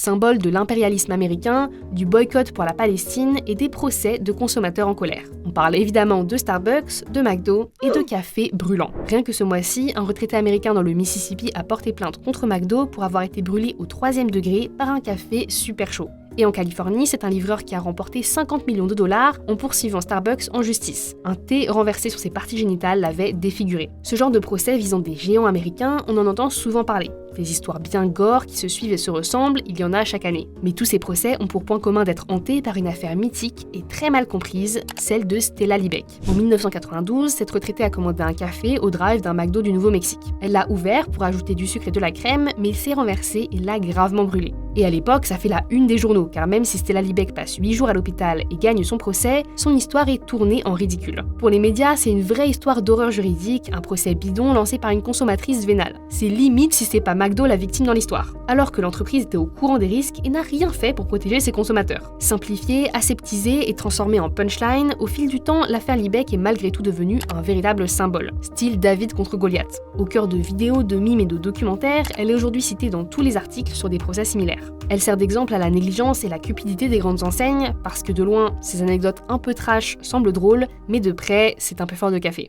symbole de l'impérialisme américain, du boycott pour la Palestine et des procès de consommateurs en colère. On parle évidemment de Starbucks, de McDo et de café brûlant. Rien que ce mois-ci, un retraité américain dans le Mississippi a porté plainte contre McDo pour avoir été brûlé au 3e degré par un café super chaud. Et en Californie, c'est un livreur qui a remporté 50 millions de dollars en poursuivant Starbucks en justice. Un thé renversé sur ses parties génitales l'avait défiguré. Ce genre de procès visant des géants américains, on en entend souvent parler. Des histoires bien gore qui se suivent et se ressemblent, il y en a chaque année. Mais tous ces procès ont pour point commun d'être hantés par une affaire mythique et très mal comprise, celle de Stella Liebeck. En 1992, cette retraitée a commandé un café au drive d'un McDo du Nouveau-Mexique. Elle l'a ouvert pour ajouter du sucre et de la crème, mais il s'est renversé et l'a gravement brûlé. Et à l'époque, ça fait la une des journaux, car même si Stella Liebeck passe 8 jours à l'hôpital et gagne son procès, son histoire est tournée en ridicule. Pour les médias, c'est une vraie histoire d'horreur juridique, un procès bidon lancé par une consommatrice vénale. C'est limite si c'est pas McDo la victime dans l'histoire, alors que l'entreprise était au courant des risques et n'a rien fait pour protéger ses consommateurs. Simplifiée, aseptisée et transformée en punchline, au fil du temps, l'affaire Liebeck est malgré tout devenue un véritable symbole, style David contre Goliath. Au cœur de vidéos, de mimes et de documentaires, elle est aujourd'hui citée dans tous les articles sur des procès similaires. Elle sert d'exemple à la négligence et la cupidité des grandes enseignes, parce que de loin, ces anecdotes un peu trash semblent drôles, mais de près, c'est un peu fort de café.